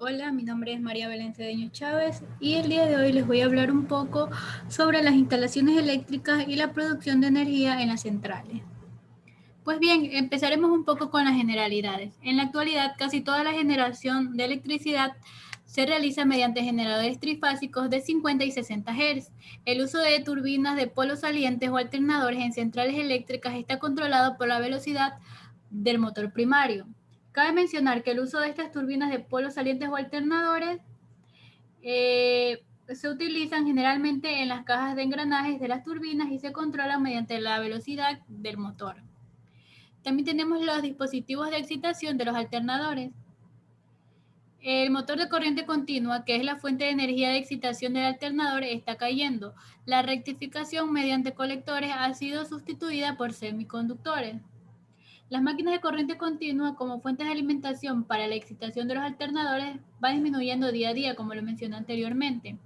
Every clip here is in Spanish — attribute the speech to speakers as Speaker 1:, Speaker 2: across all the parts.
Speaker 1: Hola, mi nombre es María Belén Cedeño Chávez y el día de hoy les voy a hablar un poco sobre las instalaciones eléctricas y la producción de energía en las centrales. Pues bien, empezaremos un poco con las generalidades. En la actualidad, casi toda la generación de electricidad se realiza mediante generadores trifásicos de 50 y 60 Hz. El uso de turbinas de polos salientes o alternadores en centrales eléctricas está controlado por la velocidad del motor primario. Cabe mencionar que el uso de estas turbinas de polos salientes o alternadores se utilizan generalmente en las cajas de engranajes de las turbinas y se controlan mediante la velocidad del motor. También tenemos los dispositivos de excitación de los alternadores. El motor de corriente continua, que es la fuente de energía de excitación del alternador, está cayendo. La rectificación mediante colectores ha sido sustituida por semiconductores. Las máquinas de corriente continua como fuentes de alimentación para la excitación de los alternadores van disminuyendo día a día, como lo mencioné anteriormente.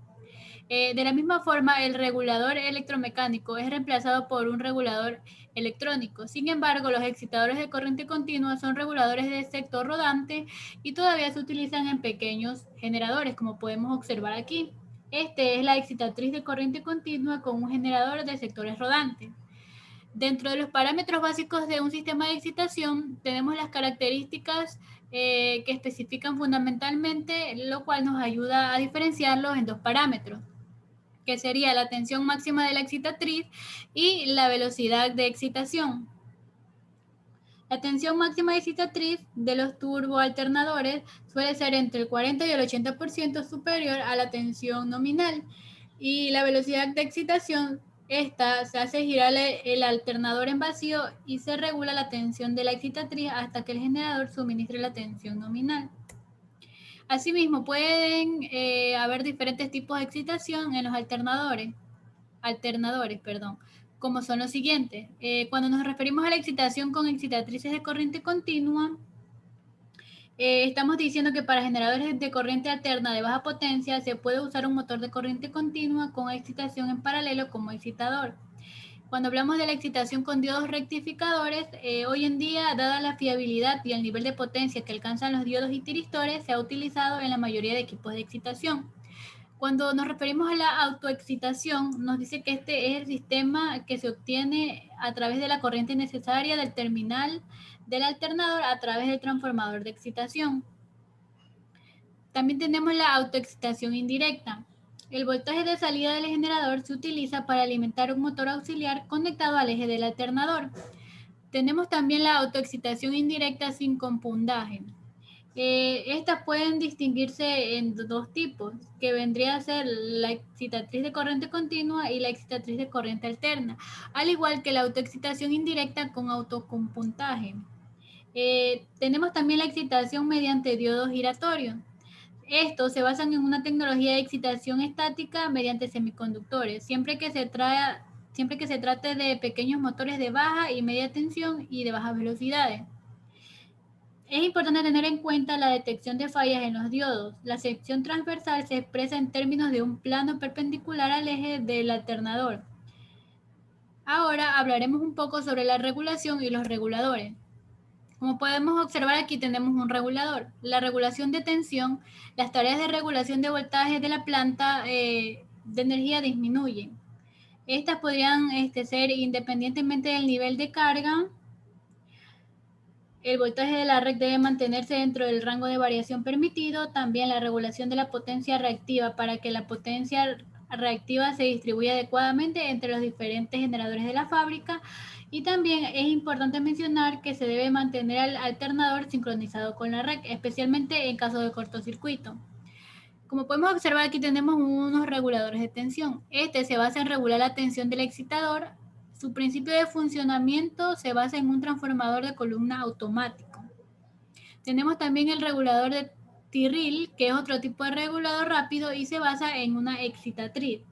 Speaker 1: De la misma forma, el regulador electromecánico es reemplazado por un regulador electrónico. Sin embargo, los excitadores de corriente continua son reguladores de sector rodante y todavía se utilizan en pequeños generadores, como podemos observar aquí. Este es la excitatriz de corriente continua con un generador de sectores rodantes. Dentro de los parámetros básicos de un sistema de excitación tenemos las características que especifican fundamentalmente, lo cual nos ayuda a diferenciarlos en dos parámetros, que sería la tensión máxima de la excitatriz y la velocidad de excitación. La tensión máxima de excitatriz de los turboalternadores suele ser entre el 40 y el 80% superior a la tensión nominal, y la velocidad de excitación, esta se hace girar el alternador en vacío y se regula la tensión de la excitatriz hasta que el generador suministre la tensión nominal. Asimismo, pueden haber diferentes tipos de excitación en los alternadores, como son los siguientes. Cuando nos referimos a la excitación con excitatrices de corriente continua, estamos diciendo que para generadores de corriente alterna de baja potencia se puede usar un motor de corriente continua con excitación en paralelo como excitador. Cuando hablamos de la excitación con diodos rectificadores, hoy en día, dada la fiabilidad y el nivel de potencia que alcanzan los diodos y tiristores, se ha utilizado en la mayoría de equipos de excitación. Cuando nos referimos a la autoexcitación, nos dice que este es el sistema que se obtiene a través de la corriente necesaria del terminal del alternador a través del transformador de excitación. También tenemos la autoexcitación indirecta. El voltaje de salida del generador se utiliza para alimentar un motor auxiliar conectado al eje del alternador. Tenemos también la autoexcitación indirecta sin compundaje. Estas pueden distinguirse en dos tipos, que vendría a ser la excitatriz de corriente continua y la excitatriz de corriente alterna, al igual que la autoexcitación indirecta con autocompuntaje. Tenemos también la excitación mediante diodos giratorios. Estos se basan en una tecnología de excitación estática mediante semiconductores, siempre que se trate de pequeños motores de baja y media tensión y de bajas velocidades. Es importante tener en cuenta la detección de fallas en los diodos. La sección transversal se expresa en términos de un plano perpendicular al eje del alternador. Ahora hablaremos un poco sobre la regulación y los reguladores. Como podemos observar, aquí tenemos un regulador. La regulación de tensión, las tareas de regulación de voltaje de la planta de energía disminuyen. Estas podrían ser independientemente del nivel de carga. El voltaje de la red debe mantenerse dentro del rango de variación permitido. También la regulación de la potencia reactiva para que la potencia reactiva se distribuya adecuadamente entre los diferentes generadores de la fábrica. Y también es importante mencionar que se debe mantener al alternador sincronizado con la red, especialmente en caso de cortocircuito. Como podemos observar, aquí tenemos unos reguladores de tensión. Este se basa en regular la tensión del excitador. Su principio de funcionamiento se basa en un transformador de columna automático. Tenemos también el regulador de Tyrrell, que es otro tipo de regulador rápido y se basa en una excitatriz.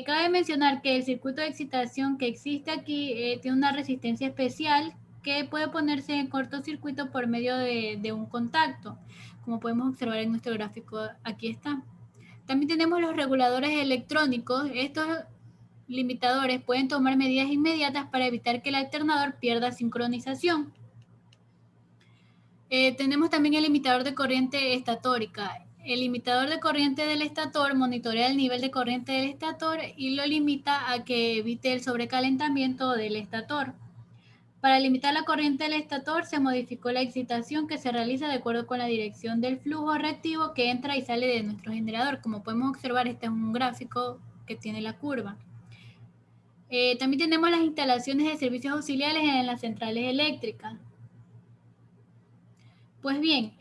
Speaker 1: Cabe mencionar que el circuito de excitación que existe aquí tiene una resistencia especial que puede ponerse en cortocircuito por medio de un contacto, como podemos observar en nuestro gráfico. Aquí está. También tenemos los reguladores electrónicos. Estos limitadores pueden tomar medidas inmediatas para evitar que el alternador pierda sincronización. Tenemos también el limitador de corriente estatórica. El limitador de corriente del estator monitorea el nivel de corriente del estator y lo limita a que evite el sobrecalentamiento del estator. Para limitar la corriente del estator se modificó la excitación que se realiza de acuerdo con la dirección del flujo reactivo que entra y sale de nuestro generador. Como podemos observar, este es un gráfico que tiene la curva. También tenemos las instalaciones de servicios auxiliares en las centrales eléctricas. Pues bien,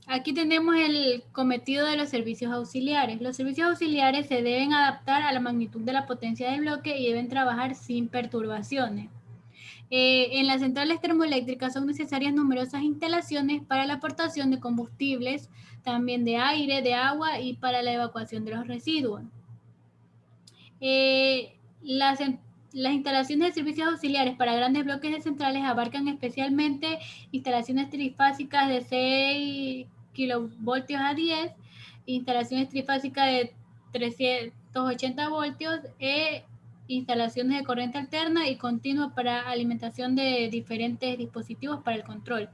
Speaker 1: aquí tenemos el cometido de los servicios auxiliares. Los servicios auxiliares se deben adaptar a la magnitud de la potencia del bloque y deben trabajar sin perturbaciones. En las centrales termoeléctricas son necesarias numerosas instalaciones para la aportación de combustibles, también de aire, de agua y para la evacuación de los residuos. Las instalaciones de servicios auxiliares para grandes bloques de centrales abarcan especialmente instalaciones trifásicas de 6 kilovoltios a 10, instalaciones trifásicas de 380 voltios e instalaciones de corriente alterna y continua para alimentación de diferentes dispositivos para el control.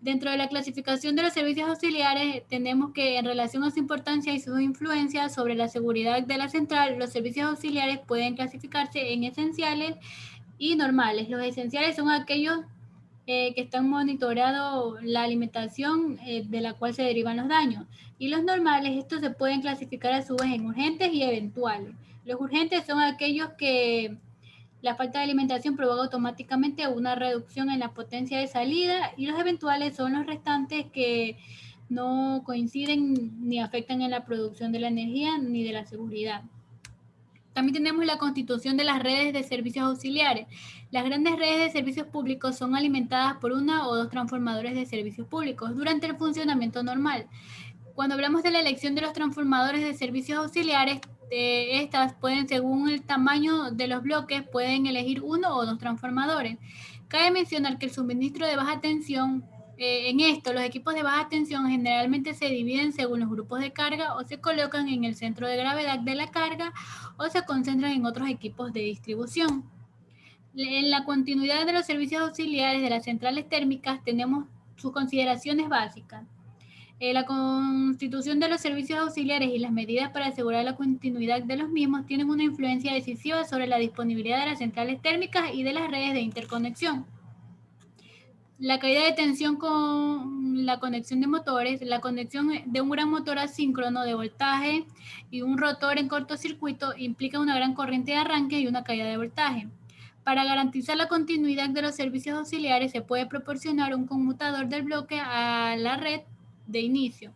Speaker 1: Dentro de la clasificación de los servicios auxiliares, tenemos que en relación a su importancia y su influencia sobre la seguridad de la central, los servicios auxiliares pueden clasificarse en esenciales y normales. Los esenciales son aquellos que están monitoreando la alimentación de la cual se derivan los daños. Y los normales, estos se pueden clasificar a su vez en urgentes y eventuales. Los urgentes son aquellos que la falta de alimentación provoca automáticamente una reducción en la potencia de salida y los eventuales son los restantes que no coinciden ni afectan en la producción de la energía ni de la seguridad. También tenemos la constitución de las redes de servicios auxiliares. Las grandes redes de servicios públicos son alimentadas por una o dos transformadores de servicios públicos durante el funcionamiento normal. Cuando hablamos de la elección de los transformadores de servicios auxiliares, estas pueden, según el tamaño de los bloques, pueden elegir uno o dos transformadores. Cabe mencionar que el suministro de baja tensión, en esto, los equipos de baja tensión generalmente se dividen según los grupos de carga o se colocan en el centro de gravedad de la carga o se concentran en otros equipos de distribución. En la continuidad de los servicios auxiliares de las centrales térmicas tenemos sus consideraciones básicas. La constitución de los servicios auxiliares y las medidas para asegurar la continuidad de los mismos tienen una influencia decisiva sobre la disponibilidad de las centrales térmicas y de las redes de interconexión. La caída de tensión con la conexión de motores, la conexión de un gran motor asíncrono de voltaje y un rotor en cortocircuito implica una gran corriente de arranque y una caída de voltaje. Para garantizar la continuidad de los servicios auxiliares se puede proporcionar un conmutador del bloque a la red de inicio.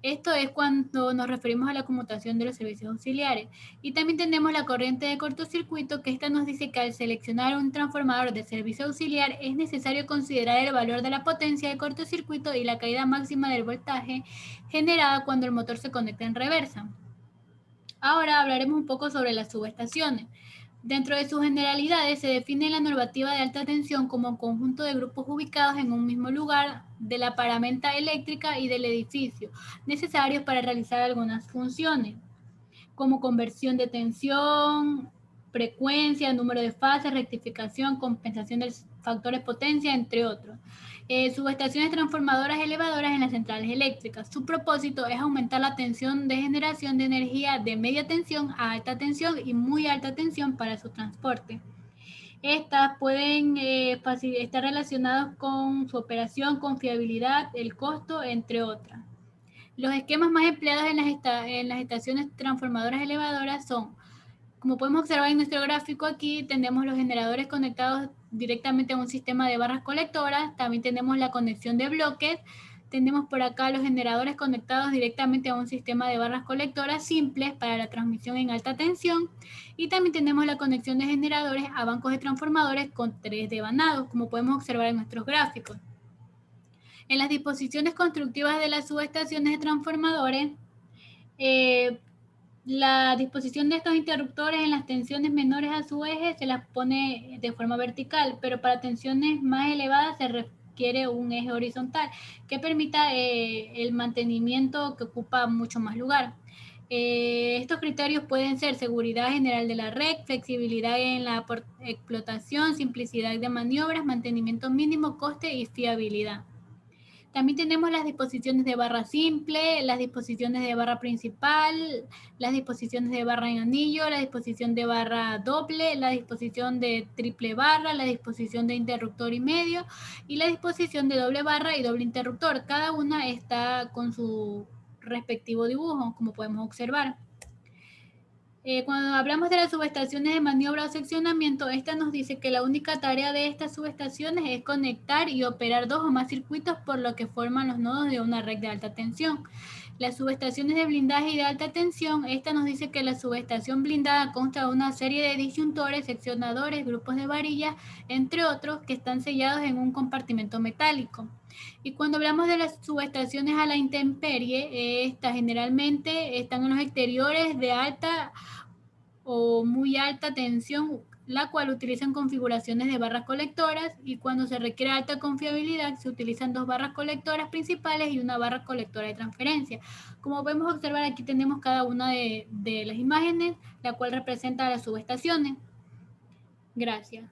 Speaker 1: Esto es cuando nos referimos a la conmutación de los servicios auxiliares. Y también tenemos la corriente de cortocircuito, que esta nos dice que al seleccionar un transformador de servicio auxiliar es necesario considerar el valor de la potencia de cortocircuito y la caída máxima del voltaje generada cuando el motor se conecta en reversa. Ahora hablaremos un poco sobre las subestaciones. Dentro de sus generalidades se define la normativa de alta tensión como un conjunto de grupos ubicados en un mismo lugar de la paramenta eléctrica y del edificio, necesarios para realizar algunas funciones, como conversión de tensión, frecuencia, número de fases, rectificación, compensación de factores potencia, entre otros. Subestaciones transformadoras elevadoras en las centrales eléctricas. Su propósito es aumentar la tensión de generación de energía de media tensión a alta tensión y muy alta tensión para su transporte. Estas pueden estar relacionadas con su operación, confiabilidad, el costo, entre otras. Los esquemas más empleados en las estaciones transformadoras elevadoras son, como podemos observar en nuestro gráfico aquí, tenemos los generadores conectados directamente a un sistema de barras colectoras, también tenemos la conexión de bloques, tenemos por acá los generadores conectados directamente a un sistema de barras colectoras simples para la transmisión en alta tensión, y también tenemos la conexión de generadores a bancos de transformadores con 3 devanados, como podemos observar en nuestros gráficos. En las disposiciones constructivas de las subestaciones de transformadores, la disposición de estos interruptores en las tensiones menores a su eje se las pone de forma vertical, pero para tensiones más elevadas se requiere un eje horizontal que permita el mantenimiento que ocupa mucho más lugar. Estos criterios pueden ser seguridad general de la red, flexibilidad en la explotación, simplicidad de maniobras, mantenimiento mínimo, coste y fiabilidad. También tenemos las disposiciones de barra simple, las disposiciones de barra principal, las disposiciones de barra en anillo, la disposición de barra doble, la disposición de triple barra, la disposición de interruptor y medio y la disposición de doble barra y doble interruptor. Cada una está con su respectivo dibujo, como podemos observar. Cuando hablamos de las subestaciones de maniobra o seccionamiento, esta nos dice que la única tarea de estas subestaciones es conectar y operar dos o más circuitos por lo que forman los nodos de una red de alta tensión. Las subestaciones de blindaje y de alta tensión, esta nos dice que la subestación blindada consta de una serie de disyuntores, seccionadores, grupos de varillas, entre otros, que están sellados en un compartimento metálico. Y cuando hablamos de las subestaciones a la intemperie, estas generalmente están en los exteriores de alta o muy alta tensión, la cual utilizan configuraciones de barras colectoras, y cuando se requiere alta confiabilidad se utilizan dos barras colectoras principales y una barra colectora de transferencia. Como podemos observar, aquí tenemos cada una de las imágenes, la cual representa las subestaciones. Gracias.